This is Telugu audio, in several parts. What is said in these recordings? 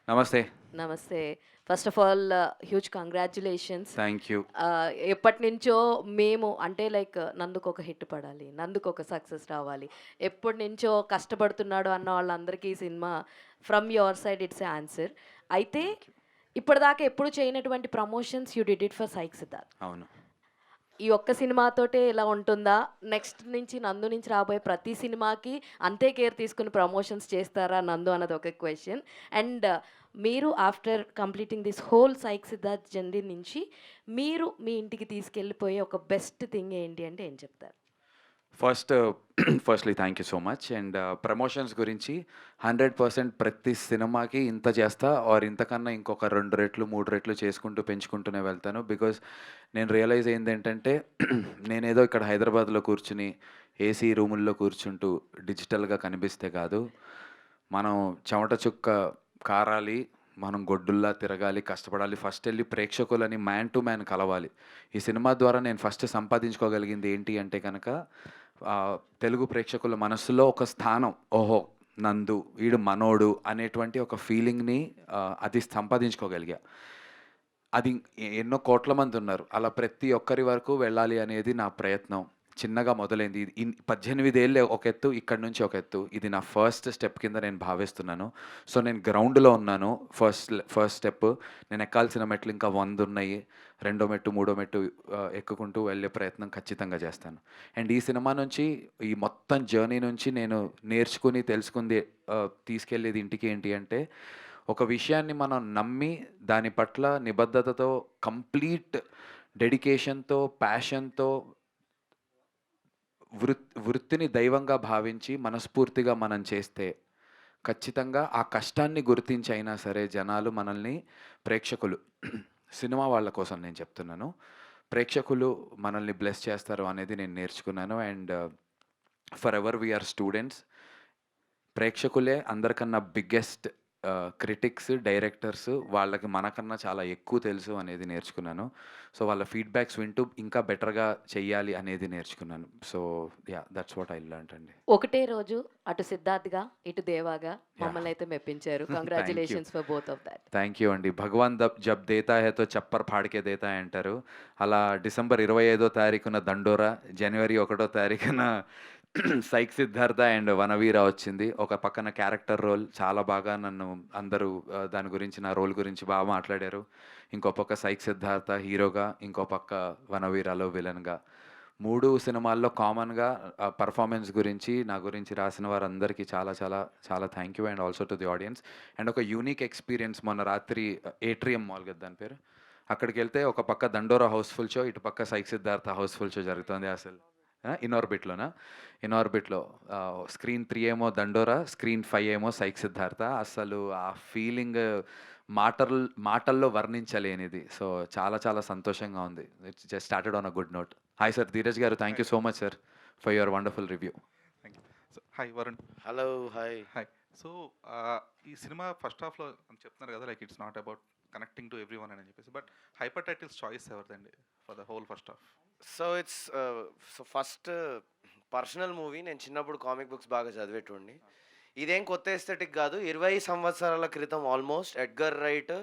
నమస్తే. నమస్తే. First of all huge congratulations. Thank you. ఎప్పటినుంచో మేము అంటే లైక్ నందుకొక హిట్ పడాలి, నందుకొక సక్సెస్ రావాలి. ఎప్పటినుంచో కష్టపడుతున్నాడు అన్న వాళ్ళందరికీ ఈ cinema from your side it's a answer. అయితే థ్యాంక్ యూ. ఇప్పటిదాకా ఎప్పుడు చేయనటువంటి promotions you did it for psych Siddharth. అవును. ఈ ఒక్క సినిమాతోటే ఇలా ఉంటుందా? నెక్స్ట్ నుంచి నందు నుంచి రాబోయే ప్రతి సినిమాకి అంతే కేర్ తీసుకొని ప్రమోషన్స్ చేస్తారా నందు అన్నది ఒక క్వెషన్. అండ్ మీరు after completing this whole psych Siddharth journey నుంచి మీరు మీ ఇంటికి తీసుకెళ్ళిపోయే ఒక బెస్ట్ థింగ్ ఏంటి అంటే ఏం చెప్తారు? First firstly thank you so much. And promotions గురించి 100% ప్రతి సినిమాకి ఇంత చేస్తా ఆర్ ఇంతకన్నా ఇంకొక 2 రెట్లు, 3 రెట్లు చేసుకుంటూ పెంచుకుంటూనే వెళ్తాను. బికాజ్ నేను రియలైజ్ అయిందేంటంటే నేనేదో ఇక్కడ హైదరాబాద్‌లో కూర్చొని ఏసీ రూముల్లో కూర్చుంటూ డిజిటల్‌గా కనిపిస్తే కాదు. మనం చెమట చుక్క కారాలి. మనం గొడ్డుల్లా తిరగాలి, కష్టపడాలి. ఫస్ట్ ఎళ్లి ప్రేక్షకులని మ్యాన్ టు మ్యాన్ కలవాలి. ఈ సినిమా ద్వారా నేను ఫస్ట్ సంపాదించుకోగలిగింది ఏంటి అంటే గనక తెలుగు ప్రేక్షకుల మనస్సులో ఒక స్థానం. ఓహో! నందు, ఈడు మనోడు అనేటువంటి ఒక ఫీలింగ్‌ని అది సంపాదించుకోగలిగా. అది ఎన్నో కోట్ల మందున్నారు. అలా ప్రతి ఒక్కరి వరకు వెళ్ళాలి అనేది నా ప్రయత్నం. చిన్నగా మొదలైంది. ఇది 18 ఏళ్ళే ఒక ఎత్తు, ఇక్కడి నుంచి ఒక ఎత్తు. ఇది నా ఫస్ట్ స్టెప్ కింద నేను భావిస్తున్నాను. సో, నేను గ్రౌండ్‌లో ఉన్నాను. First step. నేను ఎక్కాల్సిన మెట్లు ఇంకా 100 ఉన్నాయి. రెండో మెట్టు, మూడో మెట్టు ఎక్కుకుంటూ వెళ్ళే ప్రయత్నం ఖచ్చితంగా చేస్తాను. అండ్ ఈ సినిమా నుంచి, ఈ మొత్తం జర్నీ నుంచి నేను నేర్చుకుని, తెలుసుకుంది తీసుకెళ్ళేది ఇంటికి ఏంటి అంటే, ఒక విషయాన్ని మనం నమ్మి, దాని పట్ల నిబద్ధతతో, కంప్లీట్ డెడికేషన్‌తో, ప్యాషన్‌తో వృత్తిని దైవంగా భావించి మనస్ఫూర్తిగా మనం చేస్తే, ఖచ్చితంగా ఆ కష్టాన్ని గుర్తించి అయినా సరే జనాలు మనల్ని ప్రేక్షకులు సినిమా వాళ్ళ కోసం నేను చెప్తున్నాను. ప్రేక్షకులు మనల్ని బ్లెస్ చేస్తారు అనేది నేను నేర్చుకున్నాను. And for ever we are students. ప్రేక్షకులే అందరికన్నా బిగ్గెస్ట్ క్రిటిక్స్, డైరెక్టర్స్. వాళ్ళకి మనకన్నా చాలా ఎక్కువ తెలుసు అనేది నేర్చుకున్నాను. సో, వాళ్ళ ఫీడ్‌బ్యాక్స్ వింటూ ఇంకా బెటర్‌గా చెయ్యాలి అనేది నేర్చుకున్నాను. So, yeah! That's what I learned అండి. ఒకటే రోజు అటు సిద్ధార్థ్‌గా, ఇటు దేవాగా యాహ్! మమ్మల్నైతే మెప్పించారు. Thank you. Congratulations for both of thought. Thank you అండి. భగవాన్ జబ్ దేతా హై తో చప్పర్ ఫాడ్ కే దేతా హై అంటారు. అలా డిసెంబర్ 25వ తారీఖున 'దండోర', జనవరి 1వ తారీఖున 'సైక్ సిద్ధార్థ' అండ్ 'వనవీర' వచ్చింది. ఒక పక్కన క్యారెక్టర్ రోల్ చాలా బాగా నన్ను అందరూ దాని గురించి, నా రోల్ గురించి బాగా మాట్లాడారు. ఇంకో పక్క 'సైక్ సిద్ధార్థ' హీరోగా, ఇంకో పక్క 'వనవీర'లో విలన్‌గా. 3 సినిమాల్లో కామన్‌గా పెర్ఫార్మెన్స్ గురించి, నా గురించి రాసిన వారందరికీ చాలా చాలా చాలా thank you. And also to the audience. And ఒక యూనిక్ ఎక్స్‌పీరియన్స్ మొన్న రాత్రి ఏట్రియం మాల్ కదా దాని పేరు. అక్కడికెళ్తే ఒక పక్క 'దండోర' హౌస్‌ఫుల్ షో, ఇటు పక్క 'సైక్ సిద్ధార్థ' హౌస్‌ఫుల్ షో జరుగుతుంది అసలు. ఇన్ఆర్బిట్‌లోనా? ఇన్ఆర్బిట్‌లో స్క్రీన్ 3 ఏమో 'దండోర', స్క్రీన్ 5 ఏమో 'సైక్ సిద్ధార్థ'. అసలు ఆ ఫీలింగ్ మాటల్లో వర్ణించలేనిది. సో, చాలా చాలా సంతోషంగా ఉంది. It's just started on a good note. Hi sir, Dheeraj గారు. Thank hi. You so much sir for your wonderful review. Thank you. So hi Varun. Hello hi. Hi. So ఈ సినిమా ఫస్ట్ హాఫ్‌లో చెప్తున్నారు కదా, like it's not about connecting to everyone అని చెప్పేసి. బట్ హైపర్ టైటిల్స్ చాయిస్ ఎవరిదండి for the whole first half? So it's first personal movie. నేను చిన్నప్పుడు కామిక్ బుక్స్ బాగా చదివేటోడిని. ఇదేం కొత్త ఎస్థెటిక్ కాదు. 20 సంవత్సరాల క్రితం almost Edgar Wright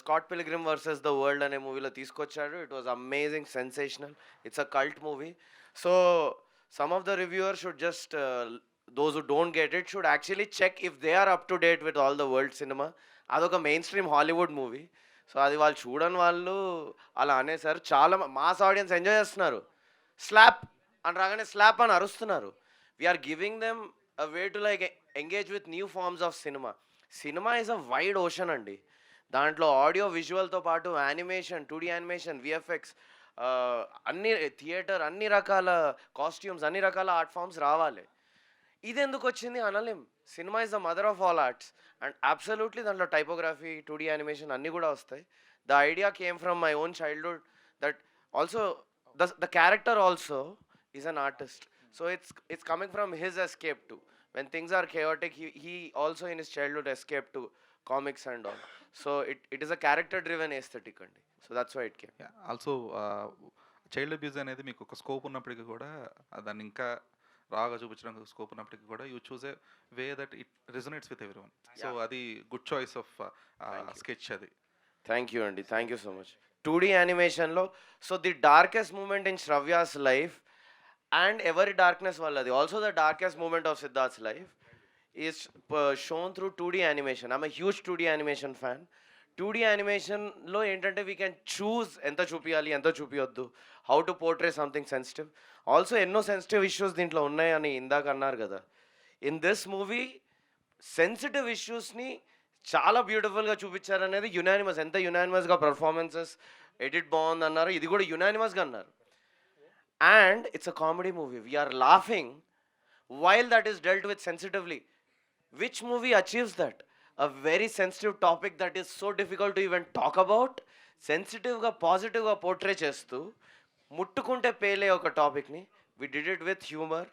Scott Pilgrim versus the world అనే మూవీలో తీసుకొచ్చాడు. It was amazing, sensational. It's a cult movie. So some of the reviewer should just those who don't get it should actually check if they are up to date with all the world cinema. అదొక mainstream Hollywood movie. So అది వాళ్ళు చూడని వాళ్ళు అలా అనేసారు. చాలా మాస్ ఆడియన్స్ ఎంజాయ్ చేస్తున్నారు. స్లాప్ అని రాగానే స్లాప్ అని అరుస్తున్నారు. We are giving them a way to like engage with new forms of cinema. Cinema is a wide ocean అండి. దాంట్లో ఆడియో విజువల్తో పాటు యానిమేషన్, 2D యానిమేషన్, విఎఫ్ఎక్స్, అన్ని థియేటర్, అన్ని రకాల కాస్ట్యూమ్స్, అన్ని రకాల ఆర్ట్ ఫామ్స్ రావాలి. ఇది ఎందుకు వచ్చింది అనలేం. Cinema is the mother of all arts. And absolutely దాంట్లో టైపోగ్రఫీ, 2D యానిమేషన్ అన్నీ కూడా వస్తాయి. The idea came from my own childhood. That also the character also is an artist. So it's coming from his escape to when things are chaotic. He also in his childhood escaped to comics and all. So it is a character driven aesthetic andi. So that's why it came. Also child abuse అనేది మీకు ఒక స్కోప్ ఉన్నప్పటికీ కూడా దాన్ని ఇంకా రాగా చూపించడానికి స్కోప్ ఉన్నప్పటికీ కూడా you choose a way that it resonates with every one. So అది గుడ్ చాయిస్ ఆఫ్ స్కెచ్ అది. థ్యాంక్ యూ అండి, thank you so much. 2D యానిమేషన్లో so the darkest moment in శ్రవ్యాస్ లైఫ్ అండ్ ఎవరి డార్క్నెస్ వాళ్ళది, also the darkest moment of సిద్ధార్థ్స్ life is shown through 2D animation. I'm huge 2D animation fan. 2D యానిమేషన్లో ఏంటంటే వీ కెన్ చూస్ ఎంత చూపించాలి ఎంత చూపించొద్దు, how to portray something sensitive. Also ఎన్నో సెన్సిటివ్ ఇష్యూస్ దీంట్లో ఉన్నాయని ఇందాక అన్నారు కదా. ఇన్ దిస్ మూవీ సెన్సిటివ్ ఇష్యూస్ని చాలా బ్యూటిఫుల్గా చూపించారనేది యునానిమస్. ఎంత యునానిమస్గా పర్ఫార్మెన్సెస్, ఎడిట్ బాగుంది అన్నారు, ఇది కూడా యునానిమస్గా అన్నారు. And it's a comedy movie, we are laughing while that is dealt with sensitively. Which movie achieves that? A very sensitive topic that is so difficult to even talk about, సెన్సిటివ్గా పాజిటివ్గా పోర్ట్రే చేస్తూ ముట్టుకుంటే పేలే ఒక టాపిక్ని we did it with humour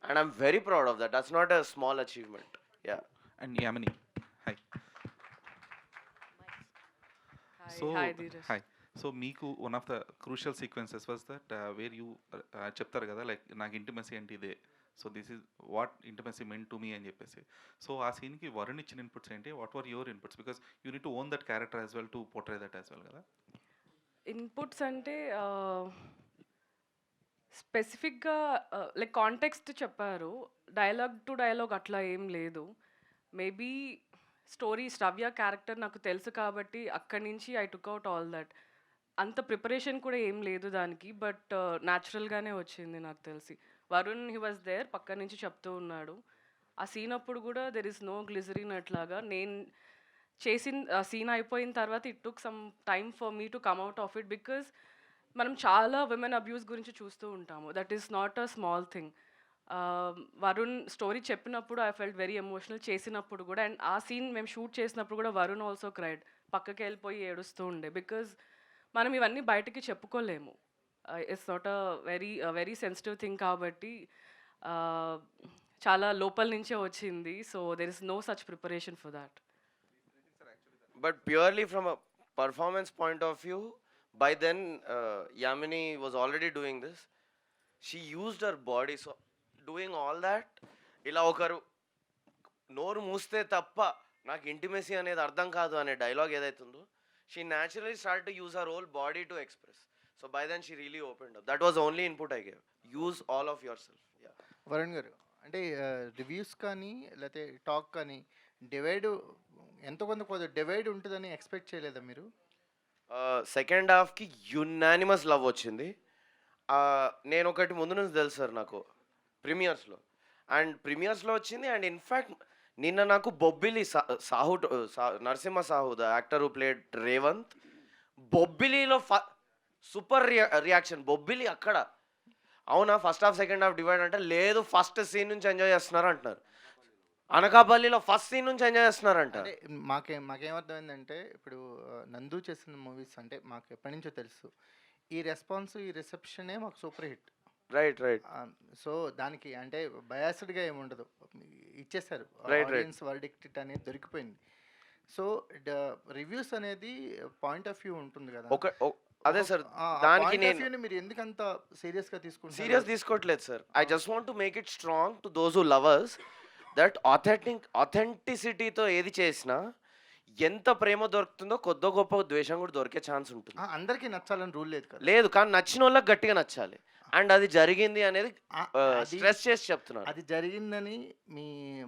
and I'm very proud of that. That's not a small achievement. Yeah. And Yamini, hi. So Hi, Dheeraj. Hi. So మీకు one of the crucial sequences was that where you చెప్తారు కదా లైక్ నాకు ఇంటిమసీ అంటే ఇదే, so this is what intimacy meant to me అని చెప్పేసి. సో ఆ సీన్కి వరుణ్ ఇచ్చిన ఇన్పుట్స్ ఏంటి, what were your inputs, because you need to own that character as well to portray that as well కదా. ఇన్పుట్స్ అంటే స్పెసిఫిక్గా లైక్ కాంటెక్స్ట్ చెప్పారు, డైలాగ్ టు డైలాగ్ అట్లా ఏం లేదు. మేబీ స్టోరీ శ్రవ్య క్యారెక్టర్ నాకు తెలుసు కాబట్టి అక్కడి నుంచి I took out all that. అంత ప్రిపరేషన్ కూడా ఏం లేదు దానికి, బట్ న్యాచురల్గానే వచ్చింది నాకు తెలిసి. వరుణ్ హీ వాజ్ దేర్, పక్క నుంచి చెప్తూ ఉన్నాడు. ఆ సీన్ అప్పుడు కూడా దెర్ ఇస్ నో గ్లిజరిన్ అట్లాగా. నేను చేసిన సీన్ అయిపోయిన తర్వాత it took some time for me to come out of it, because మనం చాలా విమెన్ అబ్యూస్ గురించి చూస్తూ ఉంటాము. That is not a small thing. Varun story చెప్పినప్పుడు ఐ ఫెల్ట్ వెరీ ఎమోషనల్, చేసినప్పుడు కూడా. అండ్ ఆ సీన్ మేము షూట్ చేసినప్పుడు కూడా వరుణ్ ఆల్సో క్రైడ్, పక్కకి వెళ్ళిపోయి ఏడుస్తూ ఉండే. బికాజ్ మనం ఇవన్నీ బయటకి చెప్పుకోలేము, it's not a very sensitive thing కాబట్టి చాలా లోపల నుంచే వచ్చింది. So there is no such preparation for that. But purely from a performance point of view, by then Yamini was already doing this. She used her body, so doing all that, ఇలా ఒకరు నోరు మూస్తే తప్ప నాకు ఇంటిమసీ అనేది అర్థం కాదు అనే డైలాగ్ ఏదైతుందో, she naturally start to use her whole body to express. So by then she really opened up. That was only input I gave. Use all of yourself. Varun గారు అంటే రివ్యూస్ కానీ లేకపోతే టాక్ కానీ డివైడ్ ఎంతో కొంత డివైడ్ ఉంటుందని ఎక్స్పెక్ట్ చేయలేదా మీరు? సెకండ్ హాఫ్కి యునానిమస్ లవ్ వచ్చింది. నేను ఒకటి ముందు నుంచి తెలుసు సార్ నాకు ప్రీమియర్స్లో, అండ్ ప్రీమియర్స్లో వచ్చింది. అండ్ ఇన్ఫ్యాక్ట్ నిన్న నాకు Bobbili Sahu Narasimha Sahu the actor who played Revanth, బొబ్బిలిలో సూపర్ రియాక్షన్. బొబ్బిలి అక్కడ అవునా first half second half divide అంటే లేదు, ఫస్ట్ సీన్ నుంచి ఎంజాయ్ చేస్తున్నారు అంటున్నారు. అనకాపల్లిలో ఫస్ట్ సీన్ నుంచి ఎంజాయ్ చేస్తున్నారంట. అంటే మాకేమర్థమైందంటే ఇప్పుడు నందు చేసిన మూవీస్ అంటే మాకు ఎప్పటి నుంచో తెలుసు, ఈ రెస్పాన్స్ ఈ రిసెప్షనే మాకు super hit. Right right. So దానికి అంటే బయాస్డ్గా ఏమి ఉండదు, ఇచ్చేసారు. Right, right. ఆడియన్స్ వర్డిక్ట్ అనేది దొరికిపోయింది. సో రివ్యూస్ అనేది పాయింట్ ఆఫ్ వ్యూ ఉంటుంది కదా. అదే సార్, దానికి నేను మీరు ఎందుకంత సీరియస్గా తీసుకుంటారు? సీరియస్ తీసుకోవట్లేదు sir. I just want to make it strong to those who lovers that ఆథెంటిసిటీతో ఏది చేసినా ఎంత ప్రేమ దొరుకుతుందో కొద్ది గొప్ప ద్వేషం కూడా దొరికే ఛాన్స్ ఉంటుంది. అందరికీ నచ్చాలని రూల్ లేదు కదా. లేదు, కానీ నచ్చిన వాళ్ళకి గట్టిగా నచ్చాలి. అండ్ అది జరిగింది అనేది స్ట్రెస్ చేసి చెప్తున్నారు. అది జరిగిందని మీ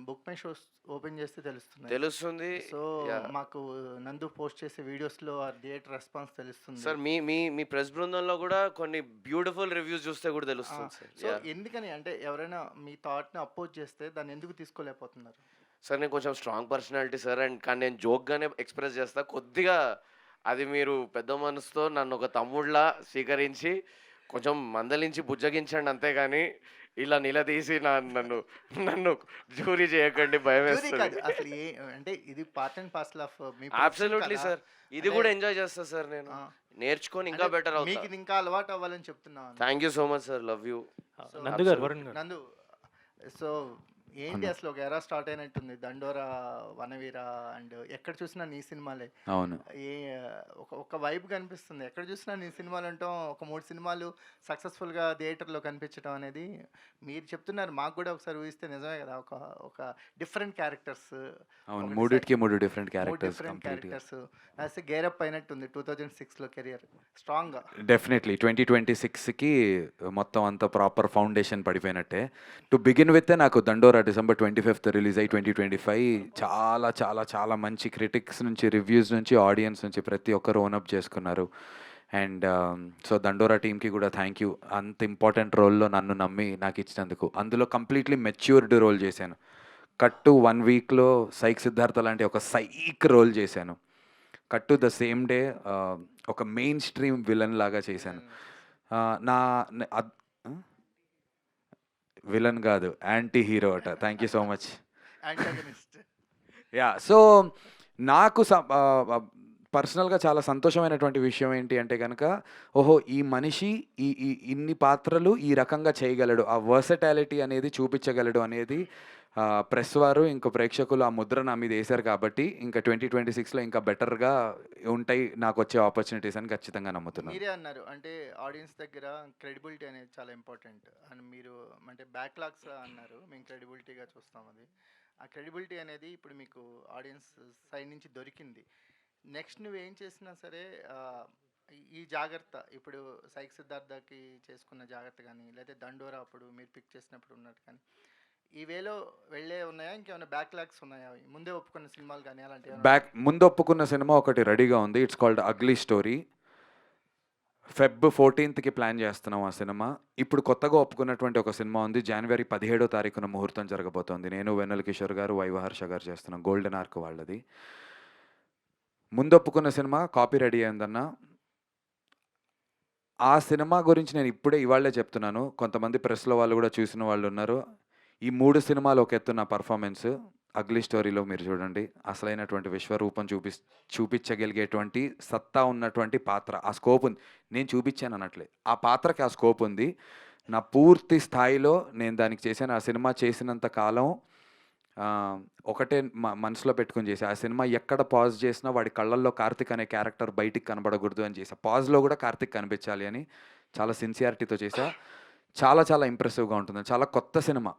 బుక్ మై షోస్ ఓపెన్ చేస్తే తెలుస్తుంది. సో మాకు నందు పోస్ట్ చేసే వీడియోస్లో ఆ థియేటర్ రెస్పాన్స్ తెలుస్తుంది సార్. మీ ప్రెస్ బృందంలో కూడా కొన్ని బ్యూటిఫుల్ రివ్యూస్ చూస్తే కూడా తెలుస్తుంది సార్. సో ఎందుకని అంటే ఎవరైనా మీ థాట్ని అపోజ్ చేస్తే దాన్ని ఎందుకు తీసుకోలేకపోతున్నారు? సార్ నేను కొంచెం స్ట్రాంగ్ పర్సనాలిటీ సార్, అండ్ కానీ నేను జోక్గానే ఎక్స్ప్రెస్ చేస్తా. కొద్దిగా అది మీరు పెద్ద మనసుతో నన్ను ఒక తమ్ముళ్ళ స్వీకరించి కొంచెం మందలించి బుజ్జగించండి, అంతేగాని ఇలా నిలదీసి నన్ను జ్యూరీ చేయకండి, భయం వేస్తుంది. అసలు అంటే ఇది part and parcel of me. Absolutely sir, ఇది కూడా ఎంజాయ్ చేస్తా సార్. నేను నేర్చుకొని ఇంకా బెటర్ అవుతా. మీకు ఇంకా అలవాటు అవ్వాలని చెప్తున్నాను. Thank you so much sir, love you. నందు, సో ఏంటి అసలు ఒక ఎరా స్టార్ట్ అయినట్టుంది. 'దండోరా', 'వనవీర' అండ్ ఎక్కడ చూసినా నీ సినిమాలే. అవును. ఏ ఒక వైబ్ కనిపిస్తుంది. ఎక్కడ చూసినా నీ సినిమాలు ఉండటం, ఒక 3 సినిమాలు సక్సెస్‌ఫుల్‌గా థియేటర్‌లో కనిపించడం అనేది మీరు చెప్తున్నారు. మాకు కూడా ఒకసారి ఊహిస్తే నిజమే కదా! ఒక ఒక డిఫరెంట్ క్యారెక్టర్స్. అవును. ఒకటి మూడిటికి 3 డిఫరెంట్ 3 క్యారెక్టర్స్ డిఫరెంట్ కంప్లీట్‌గా. Characters. As a gear up అయినట్టుంది 2006లో కెరియర్ స్ట్రాంగ్‌గా. డెఫినెట్లీ 2026కి మొత్తం అంతా ప్రాపర్ ఫౌండేషన్ పడిపోయినట్టే. టు బిగిన్ విత్ నాకు 'దండోరా' డిసెంబర్ 25th రిలీజ్ అయ్యి 2025 చాలా చాలా చాలా మంచి క్రిటిక్స్ నుంచి, రివ్యూస్ నుంచి, ఆడియన్స్ నుంచి ప్రతి ఒక్కరు ఓన్ అప్ చేసుకున్నారు. అండ్ సో 'దండోరా' టీమ్‌కి కూడా థ్యాంక్ యూ. అంత ఇంపార్టెంట్ రోల్‌లో నన్ను నమ్మి నాకు ఇచ్చినందుకు. అందులో కంప్లీట్లీ మెచ్యూర్డ్ రోల్ చేశాను. కట్టు 1 వీక్‌లో 'సైక్ సిద్ధార్థ' లాంటి ఒక సైక్ రోల్ చేశాను. కట్టు ద సేమ్ డే ఒక మెయిన్ స్ట్రీమ్ విలన్ లాగా చేశాను. నా విలన్ కాదు, యాంటీ హీరో అట. Thank you so much. Antagonist. So నాకు పర్సనల్గా చాలా సంతోషమైనటువంటి విషయం ఏంటి అంటే కనుక, ఓహో ఈ మనిషి ఈ ఈ ఇన్ని పాత్రలు ఈ రకంగా చేయగలడు, ఆ వర్సటాలిటీ అనేది చూపించగలడు అనేది ప్రెస్ వారు ఇంకా ప్రేక్షకులు ఆ ముద్ర నా మీద వేశారు కాబట్టి ఇంకా 2026లో ఇంకా బెటర్గా ఉంటాయి నాకు వచ్చే ఆపర్చునిటీస్ అని ఖచ్చితంగా నమ్ముతున్నాను. మీరే అన్నారు అంటే ఆడియన్స్ దగ్గర క్రెడిబిలిటీ అనేది చాలా ఇంపార్టెంట్ అని. మీరు అంటే బ్యాక్లాగ్స్ అన్నారు, మేము క్రెడిబిలిటీగా చూస్తాం అది. ఆ క్రెడిబిలిటీ అనేది ఇప్పుడు మీకు ఆడియన్స్ సైడ్ నుంచి దొరికింది. నెక్స్ట్ నువ్వేం చేసినా సరే ఈ జాగ్రత్త ఇప్పుడు 'సైక్ సిద్ధార్థకి' చేసుకున్న జాగ్రత్త కానీ, లేదా 'దండోరా' అప్పుడు మీరు పిక్ చేసినప్పుడు ఉన్నట్టు కానీ, ఈ వేలో వెళ్ళే ఉన్నాయా? ఇంకేమైనా బ్యాక్లాగ్స్ ఉన్నాయా? ముందే ఒప్పుకున్న సినిమాలు కానీ అలాంటివి? ముందు ఒప్పుకున్న సినిమా ఒకటి రెడీగా ఉంది. It's called 'ugly story'. Feb 14th plan చేస్తున్నాం ఆ సినిమా. ఇప్పుడు కొత్తగా ఒప్పుకున్నటువంటి ఒక సినిమా ఉంది. జనవరి 17వ తారీఖున ముహూర్తం జరగబోతోంది. నేను, వెన్నెల కిషోర్ గారు, వైవహర్ష గారు చేస్తున్నాం. గోల్డెన్ ఆర్క్ వాళ్ళది. ముందు ఒప్పుకున్న సినిమా కాపీ రెడీ అయిందన్న. ఆ సినిమా గురించి నేను ఇవాళే చెప్తున్నాను. కొంతమంది ప్రెస్‌లో వాళ్ళు కూడా చూసిన వాళ్ళు ఉన్నారు. ఈ 3 సినిమాలు ఒక ఎత్తు నా పర్ఫార్మెన్స్. 'అగ్లీ స్టోరీలో' మీరు చూడండి. అసలైనటువంటి విశ్వరూపం చూపించగలిగేటువంటి సత్తా ఉన్నటువంటి పాత్ర. ఆ స్కోప్ ఉంది. నేను చూపించాను అనట్లే. ఆ పాత్రకి ఆ స్కోప్ ఉంది. నా పూర్తి స్థాయిలో నేను దానికి చేశాను. ఆ సినిమా చేసినంత కాలం ఒకటే మనసులో పెట్టుకొని చేశా. ఆ సినిమా ఎక్కడ పాజ్ చేసినా వాడి కళ్ళల్లో కార్తిక్ అనే క్యారెక్టర్ బయటికి కనబడకూడదు అని చేశా. పాజ్‌లో కూడా కార్తిక్ కనిపించాలి అని చాలా సిన్సియారిటీతో చేశా. చాలా చాలా ఇంప్రెసివ్‌గా ఉంటుంది. చాలా కొత్త సినిమా.